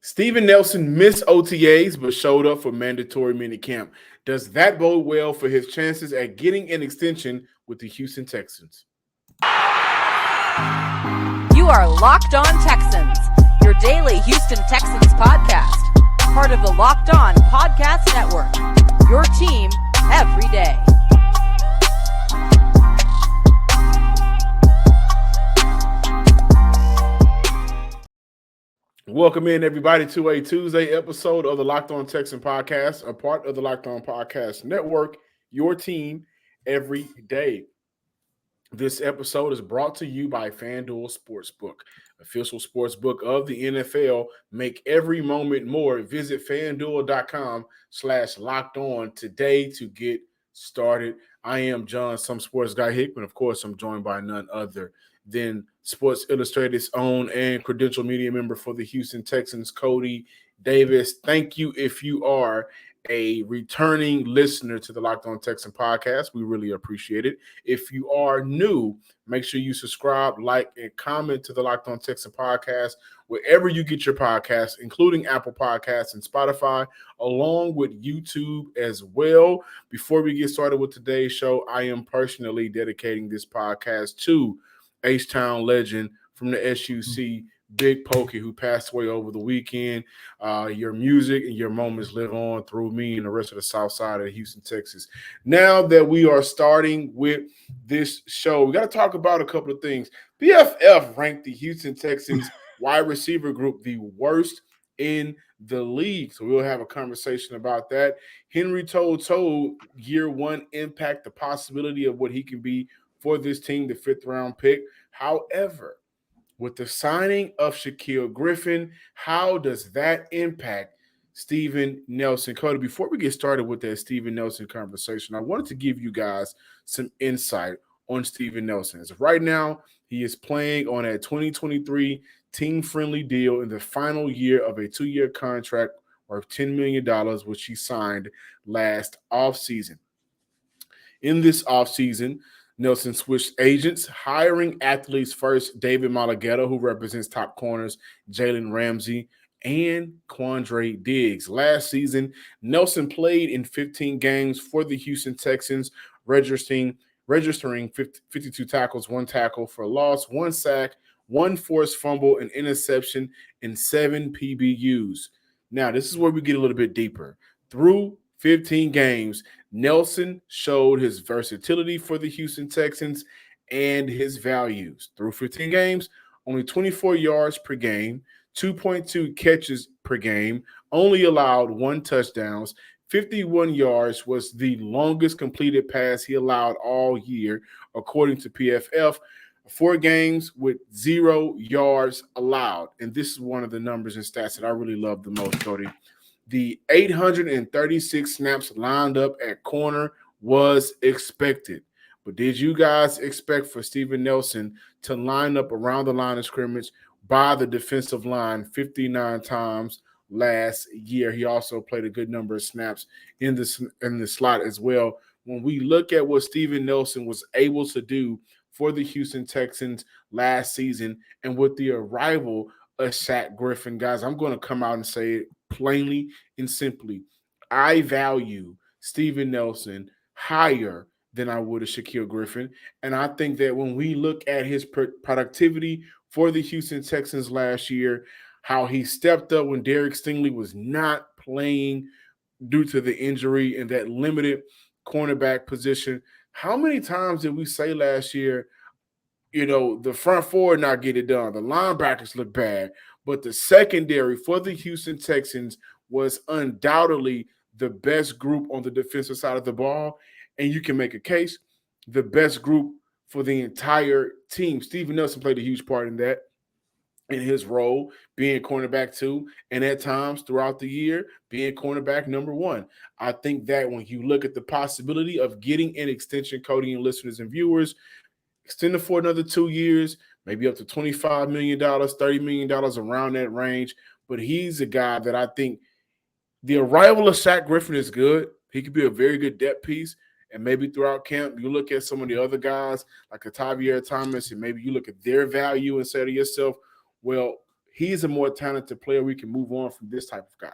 Steven Nelson missed OTAs but showed up for mandatory minicamp. Does that bode well for his chances at getting an extension with the Houston Texans? You are Locked On Texans, your daily Houston Texans podcast, part of the Locked On Podcast Network, your team every day. Welcome in, everybody, to a Tuesday episode of the Locked On Texan podcast, a part of the Locked On Podcast Network, your team every day. This episode is brought to you by FanDuel Sportsbook, official sportsbook of the NFL. Make every moment more. Visit FanDuel.com/lockedon today to get started. I am John, some sports guy Hickman. Of course, I'm joined by none other than Sports Illustrated's own and credential media member for the Houston Texans, Coley Davis. Thank you if you are a returning listener to the Locked On Texan podcast. We really appreciate it. If you are new, make sure you subscribe, like, and comment to the Locked On Texan podcast wherever you get your podcasts, including Apple Podcasts and Spotify, along with YouTube as well. Before we get started with today's show, I am personally dedicating this podcast to H-Town legend from the SUC, Big Pokey, who passed away over the weekend. Your music and your moments live on through me and the rest of the south side of Houston, Texas. Now that we are starting with this show, we got to talk about a couple of things. PFF ranked the Houston Texans wide receiver group the worst in the league. So we'll have a conversation about that. Henry told year one impact, the possibility of what he can be for this team, the fifth-round pick. However, with the signing of Shaquill Griffin, how does that impact Steven Nelson? Cody, before we get started with that Steven Nelson conversation, I wanted to give you guys some insight on Steven Nelson. As of right now, he is playing on a 2023 team-friendly deal in the final year of a 2-year contract worth $10 million, which he signed last offseason. In this offseason, Nelson switched agents, hiring athletes first David Malagueta, who represents top corners Jalen Ramsey and Quandre Diggs. Last season, Nelson played in 15 games for the Houston Texans, registering 52 tackles, 1 tackle for loss, 1 sack, 1 forced fumble, an interception, and 7 PBUs. Now, this is where we get a little bit deeper. Through 15 games, Nelson showed his versatility for the Houston Texans and his values. Through 15 games, only 24 yards per game, 2.2 catches per game, only allowed 1 touchdown. 51 yards was the longest completed pass he allowed all year, according to PFF. 4 games with 0 yards allowed. And this is one of the numbers and stats that I really love the most, Cody. The 836 snaps lined up at corner was expected. But did you guys expect for Steven Nelson to line up around the line of scrimmage by the defensive line 59 times last year? He also played a good number of snaps in the slot as well. When we look at what Steven Nelson was able to do for the Houston Texans last season, and with the arrival of Shaquill Griffin, guys, I'm going to come out and say it plainly and simply. I value Steven Nelson higher than I would a Shaquill Griffin. And I think that when we look at his productivity for the Houston Texans last year, how he stepped up when Derek Stingley was not playing due to the injury and that limited cornerback position. How many times did we say last year, the front four not get it done, the linebackers look bad, but the secondary for the Houston Texans was undoubtedly the best group on the defensive side of the ball, and you can make a case, the best group for the entire team. Steven Nelson played a huge part in that, in his role, being cornerback 2, and at times throughout the year, being cornerback number 1. I think that when you look at the possibility of getting an extension, Cody and listeners and viewers, extend it for another 2 years, maybe up to $25 million, $30 million, around that range. But he's a guy that I think the arrival of Shaquill Griffin is good. He could be a very good depth piece. And maybe throughout camp, you look at some of the other guys like Tavier Thomas, and maybe you look at their value and say to yourself, well, he's a more talented player. We can move on from this type of guy.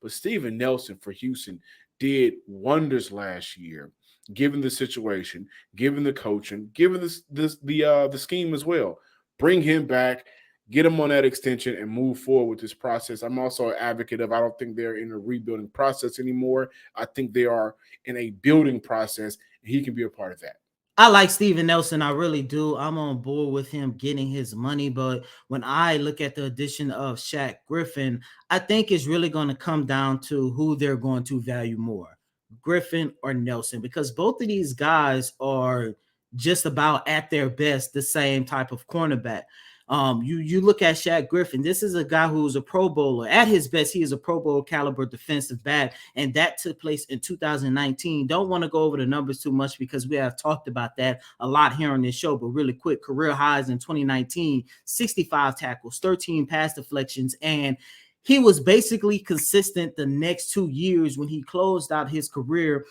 But Steven Nelson for Houston did wonders last year, given the situation, given the coaching, given the scheme as well. Bring him back, get him on that extension, and move forward with this process. I'm also an advocate of I don't think they're in a rebuilding process anymore. I think they are in a building process, and he can be a part of that. I like Steven Nelson. I really do. I'm on board with him getting his money. But when I look at the addition of Shaq Griffin, I think it's really going to come down to who they're going to value more, Griffin or Nelson, because both of these guys are just about at their best the same type of cornerback. You look at Shaq Griffin. This is a guy who's a Pro Bowler. At his best, he is a Pro Bowl caliber defensive back, and that took place in 2019. Don't want to go over the numbers too much because we have talked about that a lot here on this show, but really quick, career highs in 2019, 65 tackles, 13 pass deflections, and he was basically consistent the next 2 years when he closed out his career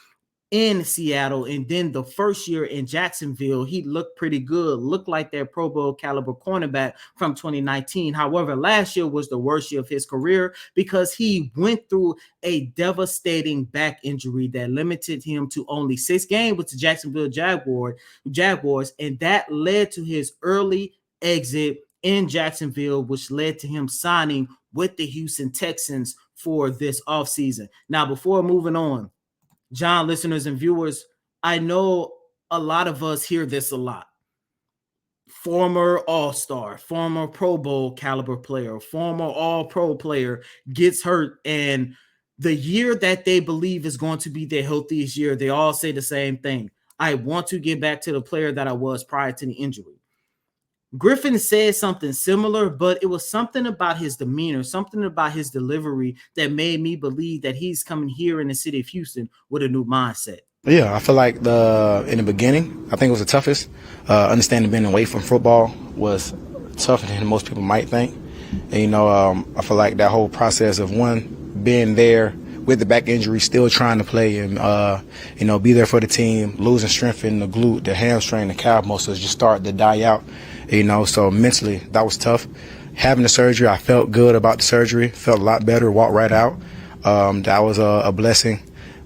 in Seattle, and then the first year in Jacksonville, he looked pretty good, looked like their Pro Bowl caliber cornerback from 2019. However, last year was the worst year of his career because he went through a devastating back injury that limited him to only 6 games with the Jacksonville Jaguars, and that led to his early exit in Jacksonville, which led to him signing with the Houston Texans for this offseason. Now, before moving on, John, listeners and viewers, I know a lot of us hear this a lot. Former All-Star, former Pro Bowl caliber player, former All-Pro player gets hurt, and the year that they believe is going to be their healthiest year, they all say the same thing. I want to get back to the player that I was prior to the injury. Griffin said something similar, but it was something about his demeanor, something about his delivery that made me believe that he's coming here in the city of Houston with a new mindset. Yeah, I feel like in the beginning, I think it was the toughest. Understanding being away from football was tougher than most people might think. And, I feel like that whole process of being there with the back injury, still trying to play and, be there for the team, losing strength in the glute, the hamstring, the calf muscles just start to die out. So mentally that was tough. Having the surgery, I felt good about the surgery, felt a lot better, walked right out. That was a blessing.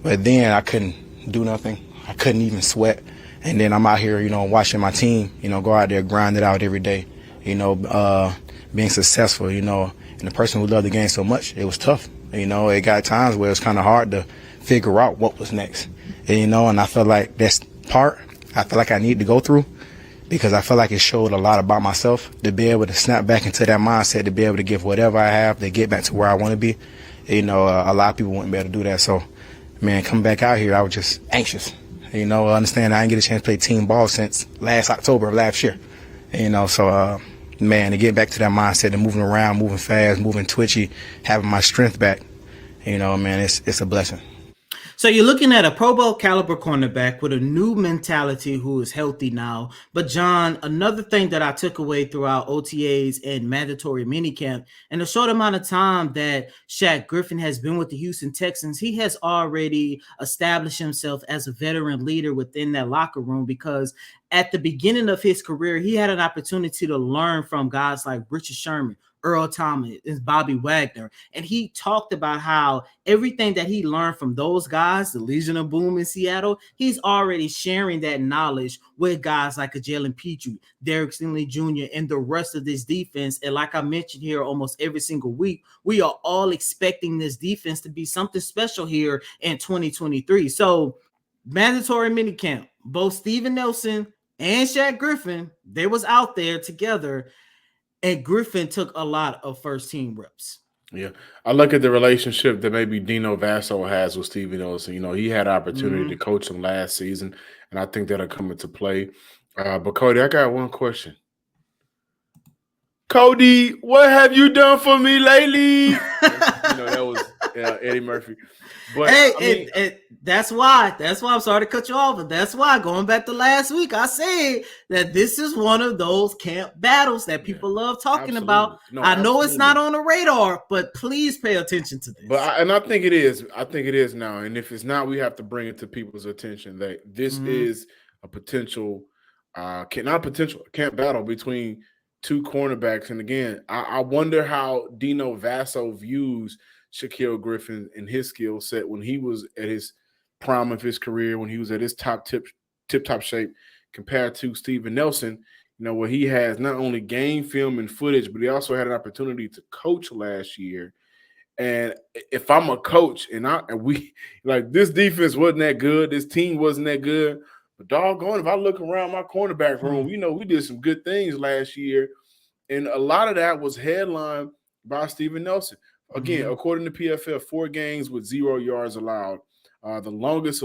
But then I couldn't do nothing. I couldn't even sweat. And then I'm out here, watching my team, go out there, grind it out every day, being successful, and the person who loved the game so much, it was tough. It got times where it was kind of hard to figure out what was next. And I felt like that's part I feel like I need to go through, because I feel like it showed a lot about myself to be able to snap back into that mindset, to be able to give whatever I have to get back to where I want to be. A lot of people wouldn't be able to do that. So, man, coming back out here, I was just anxious. Understand I didn't get a chance to play team ball since last October of last year. Man, to get back to that mindset of moving around, moving fast, moving twitchy, having my strength back, man, it's a blessing. So you're looking at a Pro Bowl caliber cornerback with a new mentality who is healthy now. But John, another thing that I took away throughout OTAs and mandatory minicamp, in the short amount of time that Shaq Griffin has been with the Houston Texans, he has already established himself as a veteran leader within that locker room, because at the beginning of his career, he had an opportunity to learn from guys like Richard Sherman, Earl Thomas, and Bobby Wagner. And he talked about how everything that he learned from those guys, the Legion of Boom in Seattle, he's already sharing that knowledge with guys like a Jalen Petrie, Derek Stingley Jr., and the rest of this defense. And like I mentioned here almost every single week, we are all expecting this defense to be something special here in 2023. So mandatory minicamp, both Steven Nelson and Shaq Griffin, they was out there together. And Griffin took a lot of first-team reps. Yeah. I look at the relationship that maybe Dino Vasso has with Steven Nelson. He had an opportunity to coach him last season, and I think that'll come into play. But, Cody, I got one question. Cody, what have you done for me lately? That was Eddie Murphy. But that's why I'm sorry to cut you off, but that's why, going back to last week, I said that this is one of those camp battles that people love talking about. No, I know it's not on the radar, but please pay attention to this. I think it is. I think it is now. And if it's not, we have to bring it to people's attention that this is a potential, camp battle between two cornerbacks. And again, I wonder how Dino Vasso views Shaquill Griffin and his skill set when he was at his prime of his career, when he was at his tip-top shape, compared to Steven Nelson, where he has not only game film and footage, but he also had an opportunity to coach last year. And if I'm a coach and we like, this defense wasn't that good, this team wasn't that good, but doggone, if I look around my cornerback room, we did some good things last year. And a lot of that was headlined by Steven Nelson. Again, according to PFF, 4 games with 0 yards allowed. The longest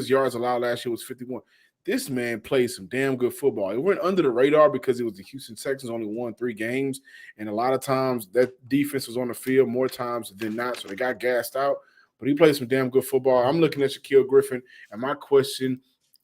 yards allowed last year was 51. This man played some damn good football. It went under the radar because it was the Houston Texans, only won 3 games. And a lot of times that defense was on the field more times than not, so they got gassed out. But he played some damn good football. I'm looking at Shaquill Griffin, and my question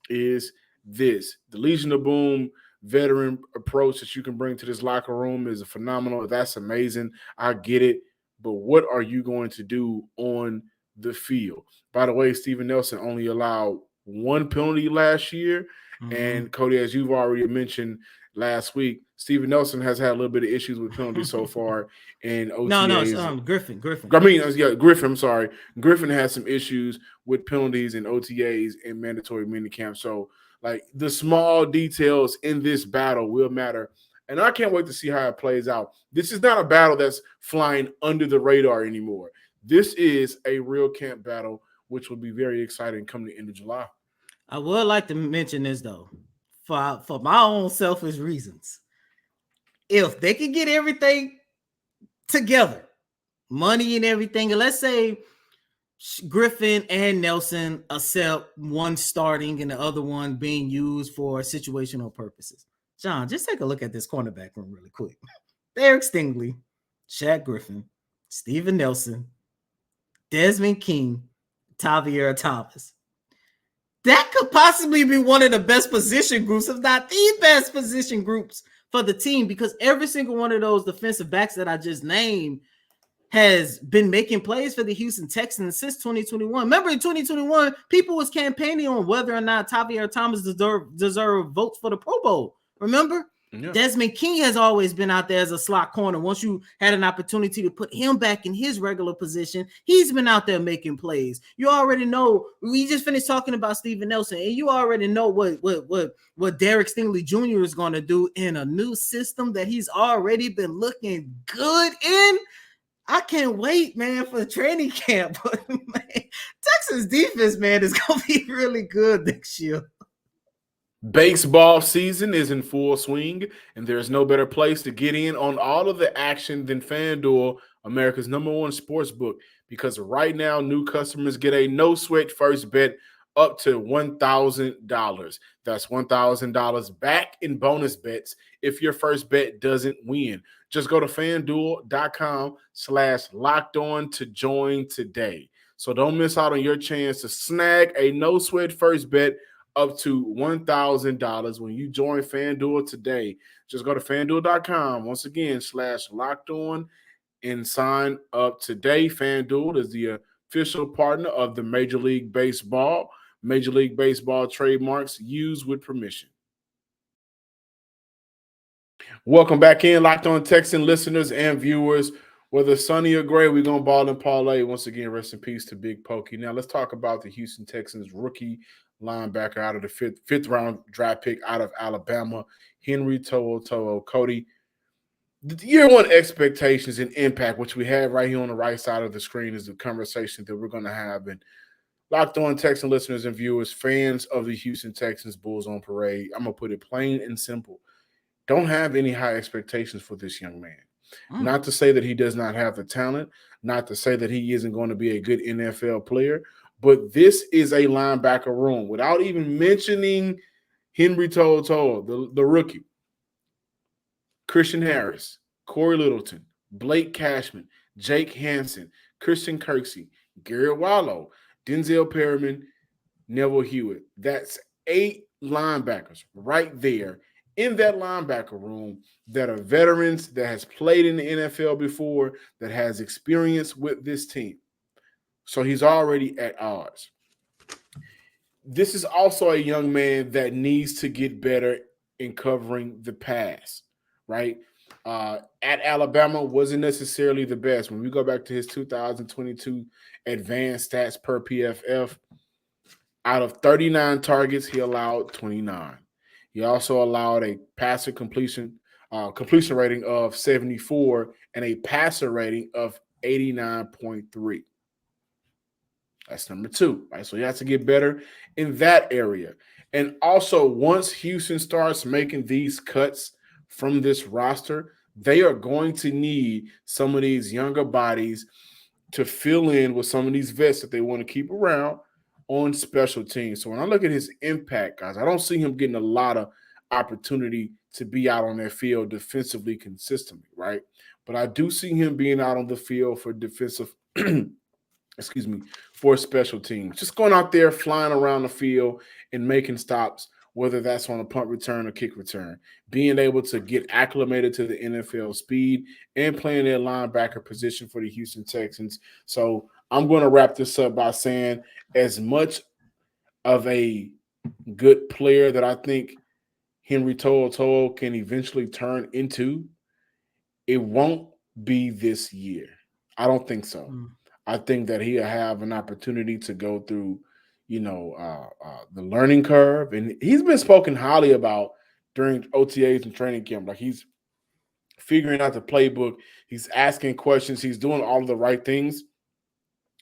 is this. The Legion of Boom veteran approach that you can bring to this locker room is phenomenal. That's amazing. I get it. But what are you going to do on the field? By the way, Steven Nelson only allowed 1 penalty last year. And Cody, as you've already mentioned last week, Steven Nelson has had a little bit of issues with penalties so far in OTAs. No, Griffin. Griffin, I'm sorry. Griffin has some issues with penalties in OTAs and mandatory minicamp. So, like, the small details in this battle will matter. And I can't wait to see how it plays out. This is not a battle that's flying under the radar anymore. This is a real camp battle, which will be very exciting coming the end of July. I would like to mention this, though, for my own selfish reasons. If they can get everything together, money and everything, and let's say Griffin and Nelson accept one starting and the other one being used for situational purposes. John, just take a look at this cornerback room really quick. Derek Stingley, Shaq Griffin, Steven Nelson, Desmond King, Tavierre Thomas. That could possibly be one of the best position groups, if not the best position groups for the team, because every single one of those defensive backs that I just named has been making plays for the Houston Texans since 2021. Remember, in 2021, people was campaigning on whether or not Tavierre Thomas deserved votes for the Pro Bowl. Remember? Yeah. Desmond King has always been out there as a slot corner. Once you had an opportunity to put him back in his regular position, he's been out there making plays. You already know. We just finished talking about Steven Nelson, and you already know what Derek Stingley Jr. is going to do in a new system that he's already been looking good in. I can't wait, man, for the training camp. But man, Texas defense, man, is going to be really good next year. Baseball season is in full swing, and there's no better place to get in on all of the action than FanDuel, America's #1 sports book, because right now new customers get a no-sweat first bet up to $1,000. That's $1,000 back in bonus bets if your first bet doesn't win. Just go to FanDuel.com/lockedon to join today. So don't miss out on your chance to snag a no-sweat first bet up to $1,000 when you join FanDuel today. Just go to FanDuel.com, once again, /lockedon and sign up today. FanDuel is the official partner of the Major League Baseball. Major League Baseball trademarks used with permission. Welcome back in, Locked On Texan listeners and viewers. Whether sunny or gray, we're going to ball and parlay. Once again, rest in peace to Big Pokey. Now, let's talk about the Houston Texans rookie linebacker out of the fifth round draft pick out of Alabama, Henry To'oTo'o. Cody, the year one expectations and impact, which we have right here on the right side of the screen, is the conversation that we're going to have. And Locked On Texan listeners and viewers, fans of the Houston Texans Bulls on Parade, I'm going to put it plain and simple. Don't have any high expectations for this young man. Not to say that he does not have the talent, not to say that he isn't going to be a good NFL player, but this is a linebacker room. Without even mentioning Henry To'oTo'o, the rookie, Christian Harris, Corey Littleton, Blake Cashman, Jake Hansen, Christian Kirksey, Garrett Wallow, Denzel Perryman, Neville Hewitt. That's 8 linebackers right there in that linebacker room that are veterans, that has played in the NFL before, that has experience with this team. So he's already at odds. This is also a young man that needs to get better in covering the pass, right? At Alabama wasn't necessarily the best. When we go back to his 2022 advanced stats per PFF, out of 39 targets, he allowed 29. He also allowed a passer completion rating of 74 and a passer rating of 89.3. That's number 2, right? So he has to get better in that area. And also, once Houston starts making these cuts from this roster, they are going to need some of these younger bodies to fill in with some of these vets that they want to keep around on special teams. So when I look at his impact, guys, I don't see him getting a lot of opportunity to be out on that field defensively consistently, right? But I do see him being out on the field for defensive for special teams. Just going out there, flying around the field and making stops, whether that's on a punt return or kick return. Being able to get acclimated to the NFL speed and playing their linebacker position for the Houston Texans. So I'm going to wrap this up by saying, as much of a good player that I think Henry To'oTo'o can eventually turn into, it won't be this year. I don't think so. I think that he'll have an opportunity to go through, the learning curve. And he's been spoken highly about during OTAs and training camp. Like, he's figuring out the playbook. He's asking questions. He's doing all of the right things.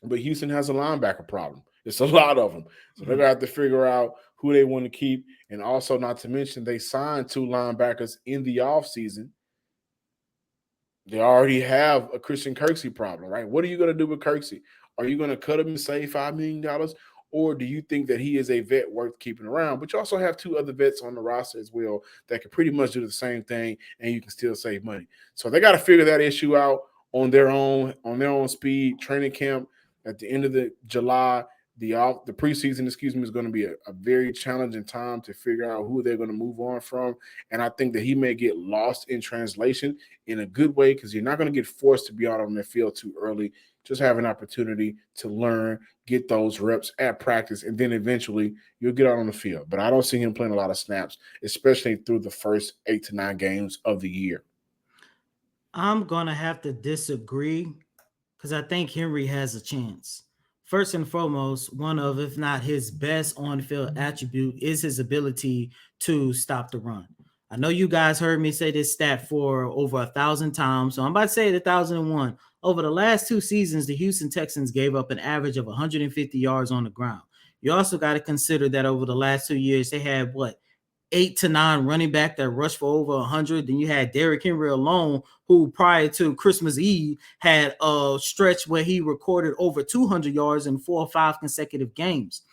But Houston has a linebacker problem. It's a lot of them. So they're going to have to figure out who they want to keep. And also, not to mention, they signed 2 linebackers in the offseason. They already have a Christian Kirksey problem, right? What are you going to do with Kirksey? Are you going to cut him and save $5 million? Or do you think that he is a vet worth keeping around? But you also have 2 other vets on the roster as well that can pretty much do the same thing, and you can still save money. So they got to figure that issue out on their own speed. Training camp at the end of July. The preseason, is going to be a very challenging time to figure out who they're going to move on from. And I think that he may get lost in translation in a good way, because you're not going to get forced to be out on the field too early. Just have an opportunity to learn, get those reps at practice, and then eventually you'll get out on the field. But I don't see him playing a lot of snaps, especially through the first 8 to 9 games of the year. I'm going to have to disagree, because I think Henry has a chance. First and foremost, one of, if not his best on-field attribute, is his ability to stop the run. I know you guys heard me say this stat for over 1,000 times, so I'm about to say it 1,001. Over the last 2 seasons, the Houston Texans gave up an average of 150 yards on the ground. You also got to consider that over the last 2 years, they had, 8 to 9 running back that rushed for over 100. Then you had Derrick Henry alone, who prior to Christmas Eve had a stretch where he recorded over 200 yards in 4 or 5 consecutive games.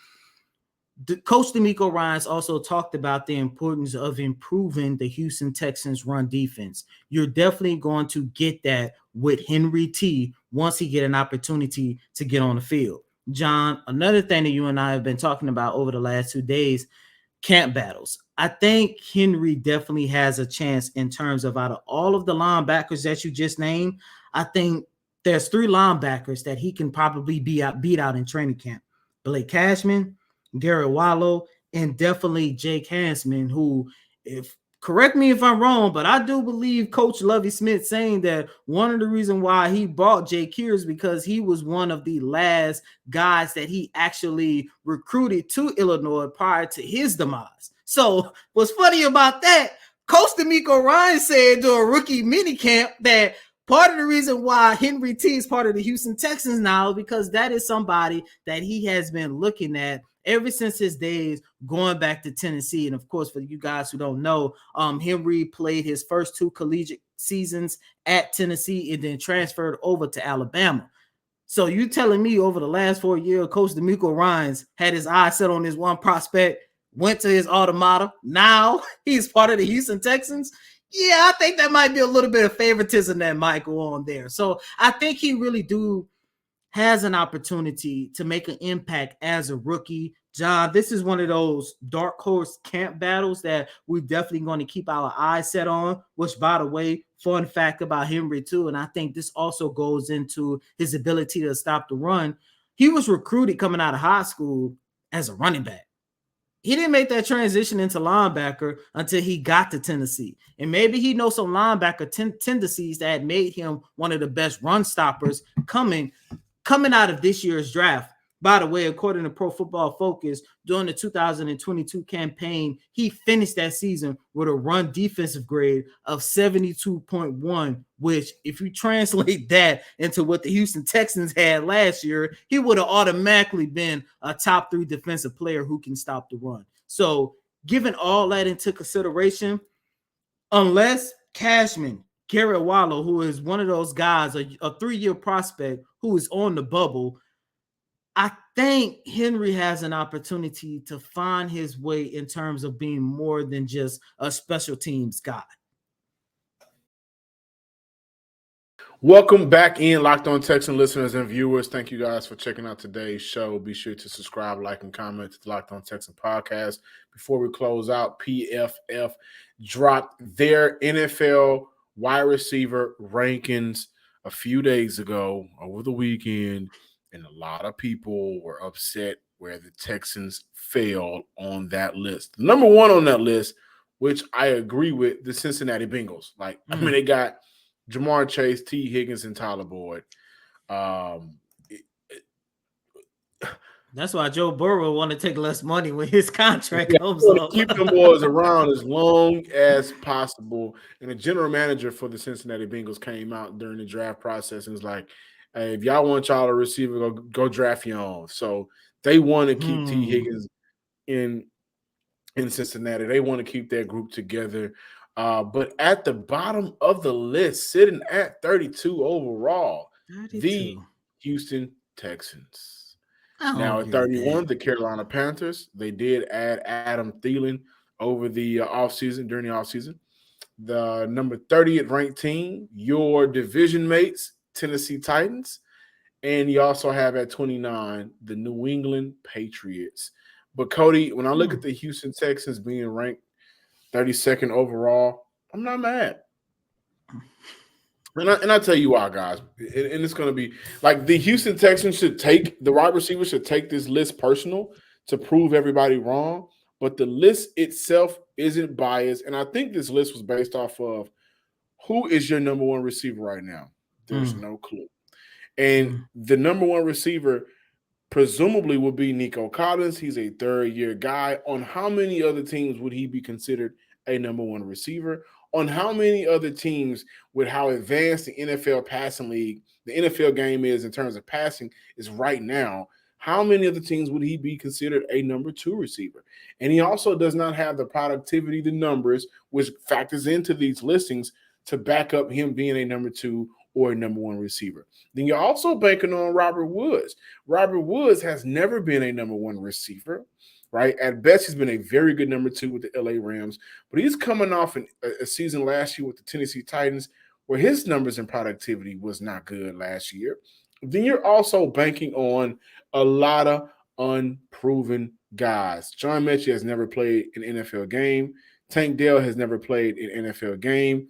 Coach DeMeco Ryans also talked about the importance of improving the Houston Texans run defense. You're definitely going to get that with Henry T once he get an opportunity to get on the field. John, another thing that you and I have been talking about over the last 2 days, camp battles. I think Henry definitely has a chance in terms of, out of all of the linebackers that you just named, I think there's 3 linebackers that he can probably beat out in training camp. Blake Cashman, Garrett Wallow, and definitely Jake Hansman, who, correct me if I'm wrong, but I do believe Coach Lovie Smith saying that one of the reasons why he brought Jake here is because he was one of the last guys that he actually recruited to Illinois prior to his demise. So what's funny about that, Coach DeMeco Ryans said during rookie minicamp that part of the reason why Henry T is part of the Houston Texans now is because that is somebody that he has been looking at ever since his days going back to Tennessee. And of course, for you guys who don't know, Henry played his first 2 collegiate seasons at Tennessee and then transferred over to Alabama. So you telling me over the last 4 years, Coach DeMeco Ryans had his eyes set on this one prospect, went to his automata. Now he's part of the Houston Texans. Yeah, I think that might be a little bit of favoritism that might go on there. So I think he really has an opportunity to make an impact as a rookie. John, this is one of those dark horse camp battles that we're definitely going to keep our eyes set on, which, by the way, fun fact about Henry too, and I think this also goes into his ability to stop the run. He was recruited coming out of high school as a running back. he didn't make that transition into linebacker until he got to Tennessee. And maybe he knows some linebacker tendencies that made him one of the best run stoppers coming out of this year's draft. By the way, according to Pro Football Focus, during the 2022 campaign, he finished that season with a run defensive grade of 72.1, which, if you translate that into what the Houston Texans had last year, he would have automatically been a top 3 defensive player who can stop the run. So, given all that into consideration, unless Cashman, Garrett Wallow, who is one of those guys, a 3-year prospect who is on the bubble, I think Henry has an opportunity to find his way in terms of being more than just a special teams guy. Welcome back in, Locked On Texan listeners and viewers. Thank you guys for checking out today's show. Be sure to subscribe, like, and comment to the Locked On Texan podcast. Before we close out, PFF dropped their NFL wide receiver rankings a few days ago over the weekend, and a lot of people were upset where the Texans failed on that list. Number one on that list, which I agree with, the Cincinnati Bengals. I mean, they got Jamar Chase, T. Higgins, and Tyler Boyd. That's why Joe Burrow want to take less money when his contract comes up. Keep them boys around as long as possible. And the general manager for the Cincinnati Bengals came out during the draft process and was like, hey, if y'all want y'all a receiver, go draft your own. So they want to keep T. Higgins in Cincinnati. They want to keep that group together. But at the bottom of the list, sitting at 32 overall, 32. The Houston Texans. Now at 31, the Carolina Panthers. They did add Adam Thielen over the offseason, during the offseason. The number 30th ranked team, your division mates, Tennessee Titans. And you also have at 29, the New England Patriots. But Cody, when I look at the Houston Texans being ranked 32nd overall, I'm not mad. And I tell you why, guys. And it's going to be like the Houston Texans the wide receivers should take this list personal to prove everybody wrong. But the list itself isn't biased. And I think this list was based off of who is your number one receiver right now? There's no clue. And the number one receiver presumably will be Nico Collins. He's a third-year guy. On how many other teams would he be considered a number one receiver? On how many other teams, with how advanced the NFL passing league, the NFL game is in terms of passing is right now, how many other teams would he be considered a number two receiver? And he also does not have the productivity, the numbers, which factors into these listings to back up him being a number two or a number one receiver. Then you're also banking on Robert Woods. Robert Woods has never been a number one receiver, right? At best, he's been a very good number two with the LA Rams, but he's coming off a season last year with the Tennessee Titans where his numbers and productivity was not good last year. Then you're also banking on a lot of unproven guys. John Mechie has never played an NFL game. Tank Dell has never played an NFL game.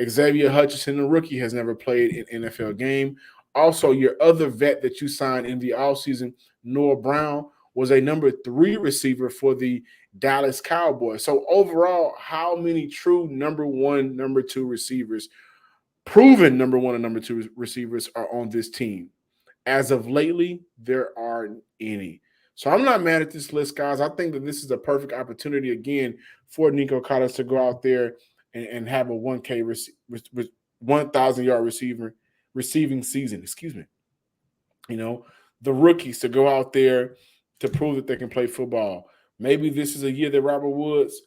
Xavier Hutchinson, the rookie, has never played an NFL game. Also, your other vet that you signed in the offseason, Noah Brown, was a number 3 receiver for the Dallas Cowboys. So overall, how many true number 1, number 2 receivers, proven number 1 and number 2 receivers are on this team? As of lately, there aren't any. So I'm not mad at this list, guys. I think that this is a perfect opportunity, again, for Nico Collins to go out there and have a 1,000-yard receiving season. Excuse me. You know, the rookies to go out there to prove that they can play football. Maybe this is a year that Robert Woods,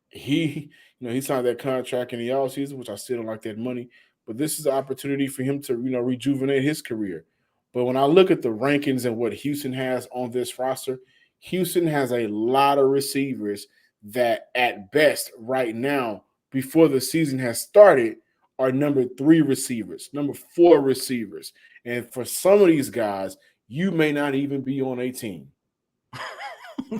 he signed that contract in the offseason, which I still don't like that money. But this is an opportunity for him to, rejuvenate his career. But when I look at the rankings and what Houston has on this roster, Houston has a lot of receivers that at best right now, before the season has started, are number 3 receivers, number 4 receivers. And for some of these guys, you may not even be on a team.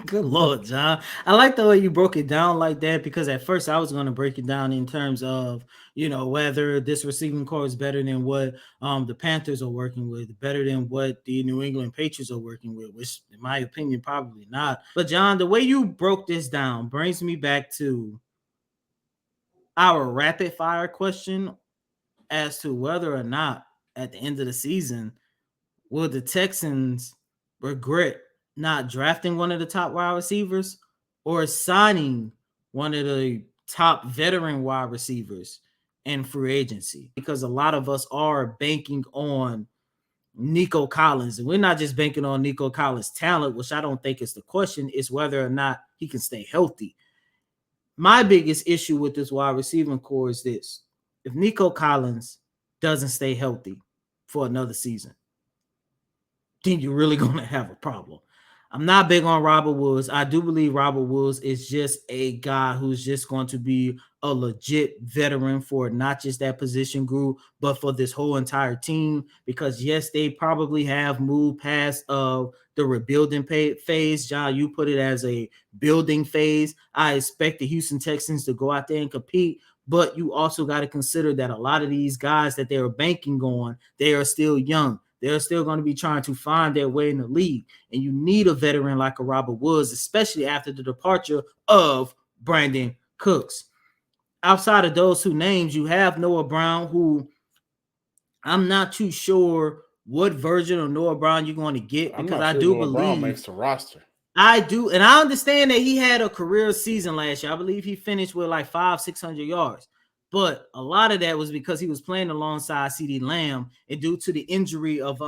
Good Lord, John. I like the way you broke it down like that because at first I was going to break it down in terms of, whether this receiving core is better than what the Panthers are working with, better than what the New England Patriots are working with, which in my opinion, probably not. But John, the way you broke this down brings me back to our rapid fire question as to whether or not at the end of the season, will the Texans regret not drafting one of the top wide receivers or signing one of the top veteran wide receivers in free agency? Because a lot of us are banking on Nico Collins, and we're not just banking on Nico Collins' talent, which I don't think is the question, is whether or not he can stay healthy. My biggest issue with this wide receiving core is this: if Nico Collins doesn't stay healthy for another season, then you're really going to have a problem. I'm not big on Robert Woods. I do believe Robert Woods is just a guy who's just going to be a legit veteran for not just that position group, but for this whole entire team. Because yes, they probably have moved past the rebuilding phase. John, you put it as a building phase. I expect the Houston Texans to go out there and compete, but you also got to consider that a lot of these guys that they are banking on, they are still young. They're still going to be trying to find their way in the league. And you need a veteran like a Robert Woods, especially after the departure of Brandon Cooks. Outside of those two names, you have Noah Brown, who I'm not too sure what version of Noah Brown you're going to get, because I do believe Brown makes the roster. I do, and I understand that he had a career season last year. I believe he finished with like 500-600 yards. But a lot of that was because he was playing alongside CeeDee Lamb, and due to the injury of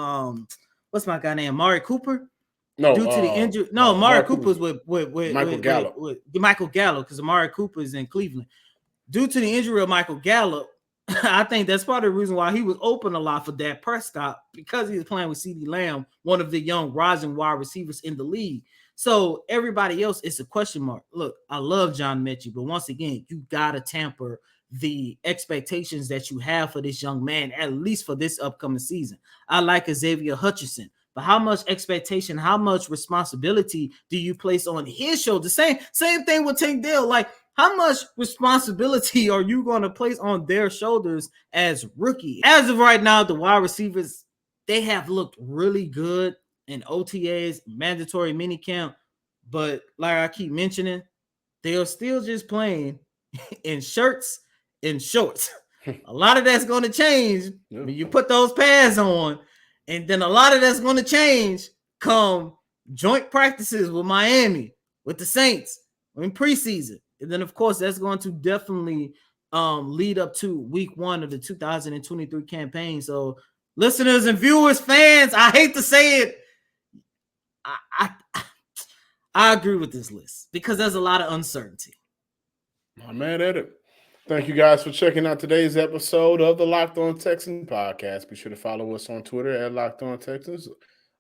what's my guy name, Amari Cooper? No, due to the injury. No, Amari Cooper's with Michael Gallup. With Michael Gallup, because Amari Cooper is in Cleveland. Due to the injury of Michael Gallup, I think that's part of the reason why he was open a lot for Dak Prescott, because he was playing with CeeDee Lamb, one of the young rising wide receivers in the league. So everybody else is a question mark. Look, I love John Mechie, but once again, you got to tamper the expectations that you have for this young man, at least for this upcoming season. I like Xavier Hutchinson, but how much expectation, how much responsibility do you place on his shoulders? Same thing with Tank Dell. Like, how much responsibility are you going to place on their shoulders as rookie? As of right now, the wide receivers, they have looked really good in OTAs, mandatory minicamp, but like I keep mentioning, they are still just playing in shirts and shorts. A lot of that's going to change when you put those pads on, and then a lot of that's going to change come joint practices with Miami, with the Saints in preseason. And then, of course, that's going to definitely lead up to week 1 of the 2023 campaign. So, listeners and viewers, fans, I hate to say it, I agree with this list because there's a lot of uncertainty. I'm mad at it. Thank you guys for checking out today's episode of the Locked On Texans podcast. Be sure to follow us on Twitter at Locked On Texans.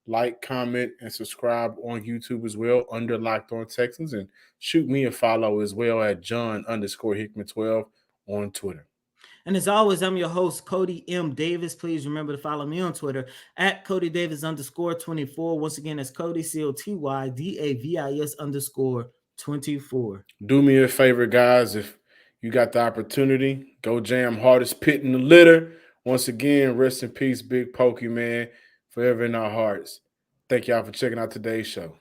Like, comment, and subscribe on YouTube as well under Locked On Texans. And shoot me a follow as well at John_Hickman12 on Twitter. And as always, I'm your host, Cody M. Davis. Please remember to follow me on Twitter at CodyDavis_24. Once again, that's Cody, COTYDAVIS_24. Do me a favor, guys. If you got the opportunity, go jam Hardest Pit in the Litter. Once again, rest in peace, Big Pokey, man. Forever in our hearts. Thank y'all for checking out today's show.